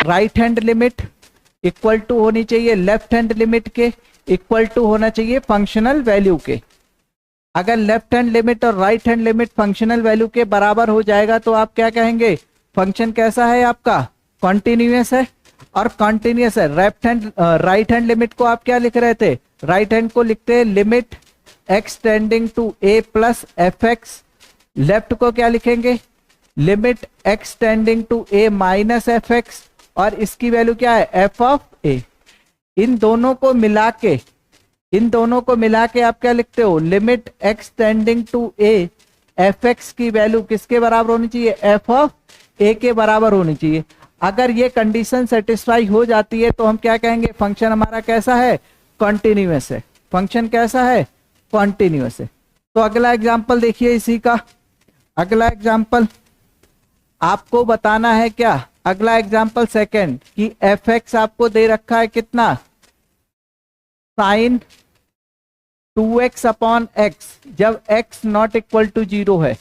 Right hand limit equal to होनी चाहिए left hand limit के, इक्वल टू होना चाहिए फंक्शनल वैल्यू के। अगर लेफ्ट हैंड लिमिट और right hand limit functional value के बराबर हो जाएगा तो आप क्या कहेंगे, फंक्शन कैसा है आपका, कॉन्टिन्यूअस है। और कॉन्टिन्यूअस है, राइट हैंड लिमिट को आप क्या लिख रहे थे, राइट हैंड को लिखते हैं limit x tending to a plus f x, left को क्या लिखेंगे, limit x tending to a minus f x, और इसकी वैल्यू क्या है, एफ ऑफ ए। इन दोनों को मिला के आप क्या लिखते हो, limit x tending to a f x की वैल्यू किसके बराबर होनी चाहिए, एफ ऑफ ए के बराबर होनी चाहिए। अगर ये कंडीशन सेटिस्फाई हो जाती है तो हम क्या कहेंगे, फंक्शन हमारा कैसा है, कॉन्टिन्यूअस है। फंक्शन कैसा है, कॉन्टिन्यूअस है। तो अगला एग्जांपल देखिए इसी का। अगला एग्जांपल आपको बताना है क्या, अगला एग्जांपल सेकंड कि एफ एक्स आपको दे रखा है कितना, साइन 2x अपॉन एक्स, जब x नॉट इक्वल टू 0 है,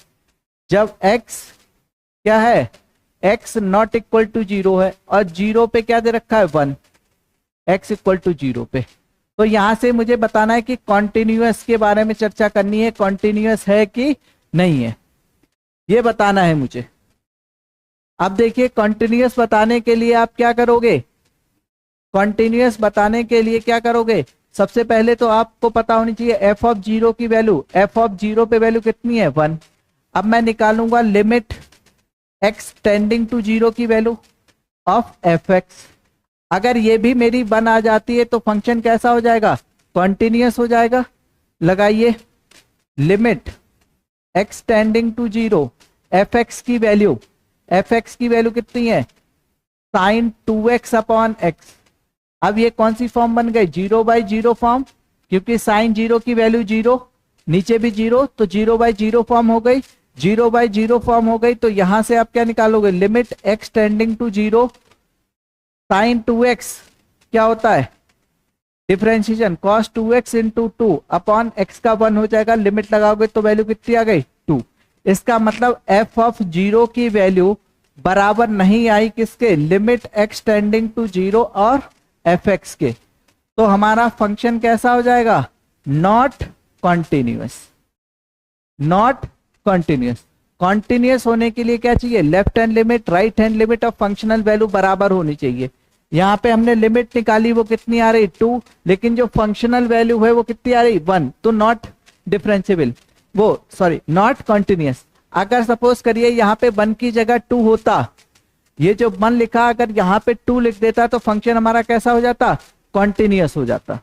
जब x क्या है, x नॉट इक्वल टू 0 है, और 0 पे क्या दे रखा है 1, x इक्वल टू 0 पे। तो यहां से मुझे बताना है कि कॉन्टिन्यूअस के बारे में चर्चा करनी है, कॉन्टिन्यूअस है कि नहीं है, ये बताना है मुझे। अब देखिए कॉन्टिन्यूअस बताने के लिए आप क्या करोगे, कॉन्टिन्यूअस बताने के लिए क्या करोगे, सबसे पहले तो आपको पता होनी चाहिए एफ ऑफ 0 की वैल्यू, एफ ऑफ 0 पे वैल्यू कितनी है 1। अब मैं निकालूंगा लिमिट x टेंडिंग टू 0 की वैल्यू ऑफ एफ एक्स। अगर ये भी मेरी 1 आ जाती है तो फंक्शन कैसा हो जाएगा, कॉन्टिन्यूअस हो जाएगा। लगाइए limit x tending to 0 f x की वैल्यू, एफ एक्स की वैल्यू कितनी है, साइन 2x अपॉन एक्स। अब ये कौन सी फॉर्म बन गई, 0/0 फॉर्म, क्योंकि साइन 0 की वैल्यू 0, नीचे भी 0, तो 0/0 फॉर्म हो गई। 0/0 फॉर्म हो गई तो यहां से आप क्या निकालोगे, limit x tending to 0 sine 2x क्या होता है, differentiation cos 2x into 2 upon x का 1 हो जाएगा, लिमिट लगाओगे तो वैल्यू कितनी आ गई 2। इसका मतलब f ऑफ 0 की वैल्यू बराबर नहीं आई किसके, लिमिट x टेंडिंग टू 0 और एफ एक्स के। तो हमारा फंक्शन कैसा हो जाएगा, not continuous, not continuous. Continuous होने के लिए क्या चाहिए, left hand limit right hand limit और फंक्शनल वैल्यू बराबर होनी चाहिए। यहाँ पे हमने लिमिट निकाली, वो कितनी आ रही 2, लेकिन जो फंक्शनल वैल्यू है वो कितनी आ रही 1, तो नॉट डिफरेंशिएबल, वो सॉरी नॉट कॉन्टिन्यूअस। अगर सपोज करिए यहाँ पे 1 की जगह 2 होता, ये जो 1 लिखा अगर यहाँ पे 2 लिख देता तो फंक्शन हमारा कैसा हो जाता, कॉन्टिन्यूअस हो जाता,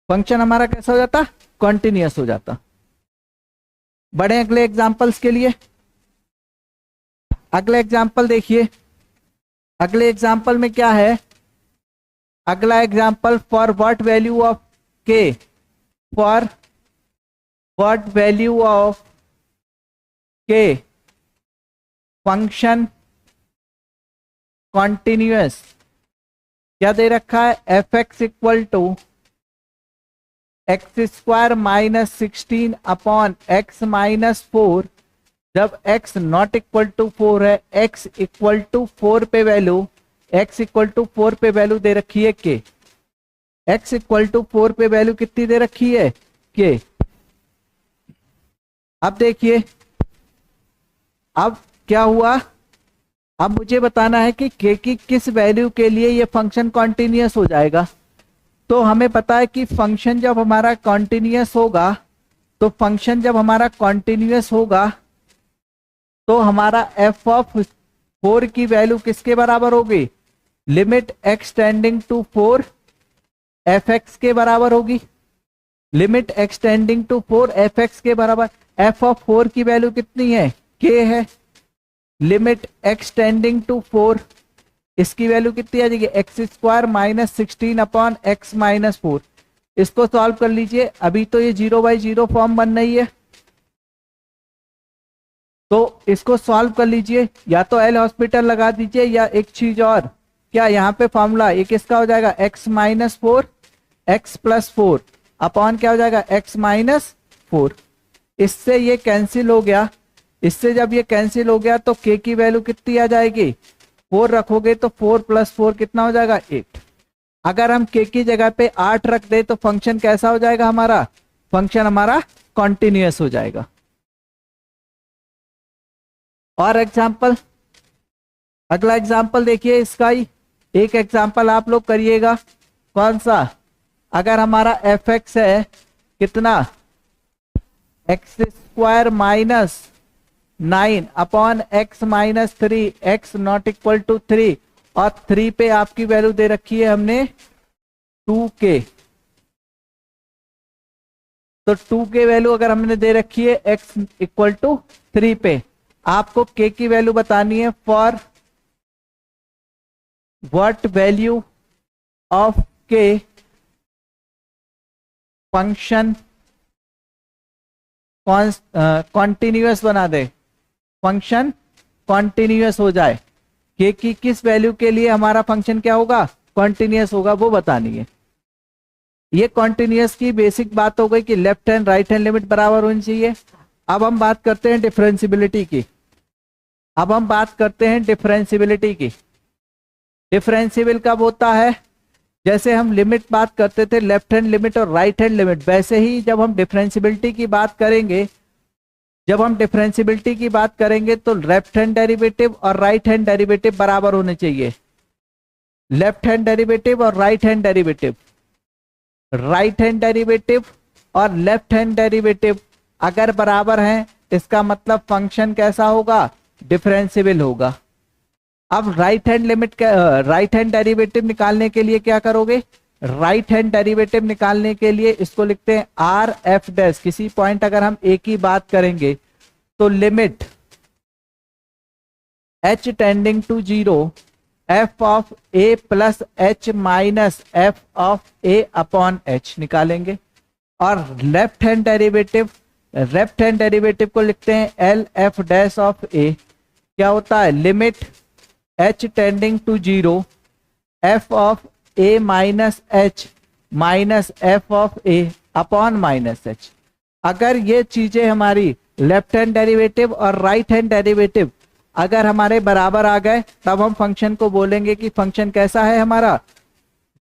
फंक्शन हमारा कैसा हो जाता, कॉन्टिन्यूअस हो जाता। बढ़े अगले एग्जांपल्स के लिए। अगले एग्जांपल देखिए, अगले एग्जांपल में क्या है, अगला example for what value of K, for what value of K function continuous, क्या दे रखा है, f x equal to x square minus 16 upon x minus 4। जब x नॉट इक्वल टू 4 है, x इक्वल टू 4 पे वैल्यू, x इक्वल टू 4 पे value दे रखी है के, x इक्वल टू 4 पे वैल्यू कितनी दे रखी है के। अब देखिए अब क्या हुआ, अब मुझे बताना है कि k की किस वैल्यू के लिए ये फंक्शन कॉन्टिन्यूअस हो जाएगा। तो हमें पता है कि फंक्शन जब हमारा कॉन्टिन्यूअस होगा, तो फंक्शन जब हमारा कॉन्टिन्यूअस होगा तो हमारा f ऑफ 4 की वैल्यू किसके बराबर होगी, limit x tending to 4 f x के बराबर होगी, limit x tending to 4 f x के बराबर। f ऑफ 4 की वैल्यू कितनी है, k है, लिमिट x टेंडिंग टू 4, इसकी वैल्यू कितनी आ जाएगी, x square minus 16 upon x minus 4। इसको सॉल्व कर लीजिए, अभी तो ये 0/0 फॉर्म बन रही है, तो इसको सॉल्व कर लीजिए, या तो एल हॉस्पिटल लगा दीजिए या एक चीज और, क्या यहाँ पे फॉर्मूला एक इसका हो जाएगा x minus 4 x plus 4 upon क्या हो जाएगा x माइनस 4। इससे ये कैंसिल हो गया, इससे जब ये कैंसिल हो गया तो k की वैल्यू कितनी आ जाएगी 4 रखोगे तो 4 + 4 कितना हो जाएगा 8। अगर हम k की जगह पे 8 रख दे तो फंक्शन कैसा हो जाएगा हमारा, फंक्शन हमारा कॉन्टिन्यूअस हो जाएगा। और एग्जाम्पल, अगला एग्जाम्पल देखिए इसका ही एक एग्जाम्पल आप लोग करिएगा। कौन सा, अगर हमारा fx है कितना x² - 9 upon x - 3 x not equal to 3 और 3 पे आपकी वैल्यू दे रखी है हमने 2k। तो 2k वैल्यू अगर हमने दे रखी है x इक्वल टू 3 पे, आपको k की वैल्यू बतानी है for what value of k function continuous बना दे, फंक्शन कॉन्टिन्यूअस हो जाए। k की किस वैल्यू के लिए हमारा फंक्शन क्या होगा, कॉन्टिन्यूअस होगा, वो बतानी है। ये कॉन्टिन्यूअस की बेसिक बात हो गई कि left hand right hand limit बराबर होनी चाहिए। अब हम बात करते हैं डिफरेंशियबिलिटी की। अब हम बात करते हैं डिफरेंशियबिलिटी की। डिफरेंशियबल कब होता है, जैसे हम लिमिट बात करते थे लेफ्ट हैंड लिमिट और राइट हैंड लिमिट, वैसे ही जब हम डिफरेंशियबिलिटी की बात करेंगे, जब हम डिफरेंशियबिलिटी की बात करेंगे तो लेफ्ट हैंड डेरिवेटिव और राइट हैंड डेरिवेटिव बराबर होने चाहिए। लेफ्ट हैंड डेरिवेटिव और right hand derivative, right hand derivative और लेफ्ट हैंड डेरिवेटिव अगर बराबर हैं इसका मतलब फंक्शन कैसा होगा, डिफरेंशियबल होगा। अब right hand limit, right hand derivative निकालने के लिए क्या करोगे, राइट हैंड डेरिवेटिव निकालने के लिए इसको लिखते हैं आर एफ डैश। किसी पॉइंट अगर हम ए की बात करेंगे तो limit h tending to 0 f of a plus h minus f of a upon h निकालेंगे। और लेफ्ट हैंड डेरिवेटिव को लिखते हैं L f dash of a। क्या होता है, limit h tending to 0 f of a minus h minus f of a upon minus h। अगर ये चीजें हमारी लेफ्ट हैंड डेरिवेटिव और राइट हैंड डेरिवेटिव अगर हमारे बराबर आ गए तब हम फंक्शन को बोलेंगे कि फंक्शन कैसा है हमारा,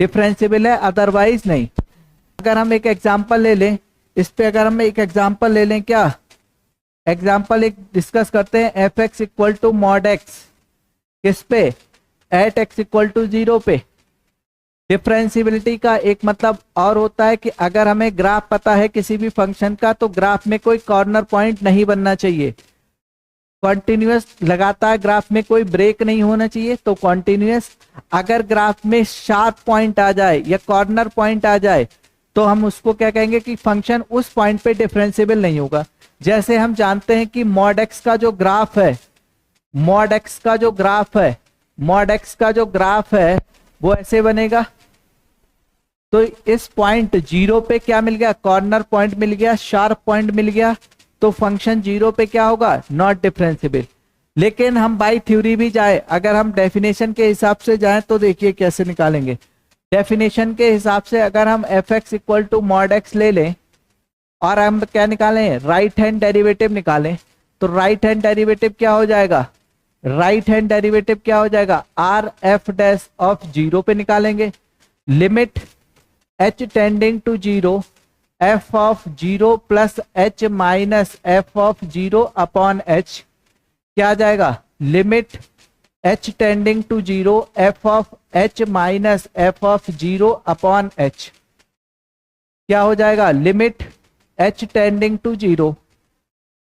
डिफरेंशियबल है, अदरवाइज नहीं। अगर हम एक एग्जांपल ले लें, इस पे अगर हम एक एग्जांपल ले लें, क्या एग्जांपल एक डिस्कस करते हैं, f x equal to mod x, किस पे, एट एक्स इक्वल टू 0 पे। डिफरेंशियबिलिटी का एक मतलब और होता है कि अगर हमें ग्राफ पता है किसी भी फंक्शन का तो ग्राफ में कोई कॉर्नर पॉइंट नहीं बनना चाहिए, कॉन्टिन्यूअस लगातार ग्राफ में कोई ब्रेक नहीं होना चाहिए, तो कॉन्टिन्यूअस। अगर ग्राफ में शार्प पॉइंट आ जाए या कॉर्नर पॉइंट आ जाए तो हम उसको क्या कहेंगे कि फंक्शन उस पॉइंट पे डिफरेंशियबल नहीं होगा। जैसे हम जानते हैं कि मॉड एक्स का जो ग्राफ है, मॉड एक्स का जो ग्राफ है, मॉड एक्स का जो ग्राफ है वो ऐसे बनेगा। तो इस पॉइंट 0 पे क्या मिल गया, कॉर्नर पॉइंट मिल गया, शार्प पॉइंट मिल गया, तो फंक्शन 0 पे क्या होगा, नॉट डिफरेंशियबल। लेकिन हम बाय थ्योरी भी जाए, अगर हम डेफिनेशन के हिसाब से जाएं तो देखिए कैसे निकालेंगे। डेफिनेशन के हिसाब से अगर हम f x equal to mod x ले लें और हम क्या निकालें, राइट हैंड डेरिवेटिव निकालें, तो राइट हैंड डेरिवेटिव क्या हो जाएगा, राइट हैंड डेरिवेटिव क्या हो जाएगा, आर एफ डैश ऑफ 0 पे निकालेंगे। Limit h tending to 0 f of 0 plus h minus f of 0 upon h क्या आ जाएगा, limit h tending to 0 f of h minus f of 0 upon h क्या हो जाएगा, लिमिट h टेंडिंग टू 0।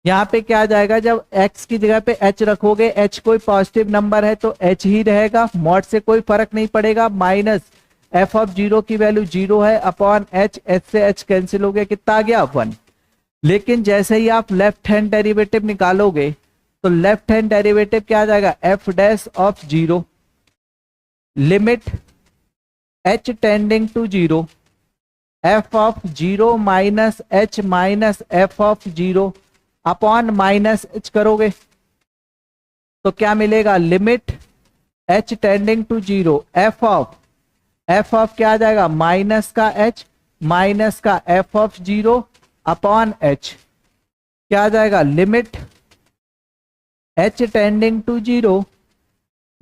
यहाँ पे क्या आ जाएगा, जब x की जगह पे h रखोगे, h कोई पॉजिटिव नंबर है तो h ही रहेगा, मॉड से कोई फर्क नहीं पड़ेगा, माइनस f ऑफ 0 की वैल्यू 0 है अपॉन h, h से h कैंसिल हो गया, कितना आ गया 1। लेकिन जैसे ही आप लेफ्ट हैंड डेरिवेटिव निकालोगे तो लेफ्ट हैंड डेरिवेटिव क्या आ जाएगा, f dash of 0 limit h tending to 0 f of 0 minus h minus f of 0 upon minus h करोगे तो क्या मिलेगा, limit h tending to 0 f of क्या आ जाएगा, माइनस का h माइनस का f ऑफ 0 अपॉन h क्या आ जाएगा, लिमिट h टेंडिंग टू 0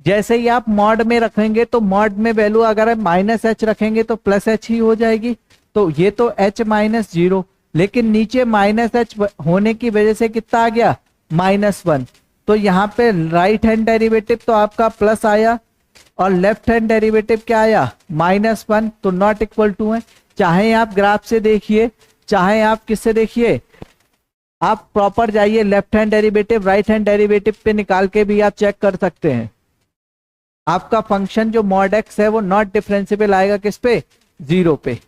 जैसे ही आप मॉड में रखेंगे तो मॉड में वैल्यू अगर माइनस एच रखेंगे तो प्लस एच ही हो जाएगी। तो ये तो एच माइनस जीरो, लेकिन नीचे माइनस एच होने की वजह से कितना आ गया, -1। तो यहाँ पे राइट हैंड डेरिवेटिव तो आपका प्लस आया और लेफ्ट हैंड डेरिवेटिव क्या आया, -1। तो नॉट इक्वल टू है। चाहे आप ग्राफ से देखिए, चाहे आप किससे देखिए, आप प्रॉपर जाइए left hand derivative right hand derivative पे निकाल के भी आप चेक कर सकते हैं। आपका फंक्शन जो मॉड एक्स है वो नॉट डिफरेंशिएबल आएगा किस पे, 0 पे।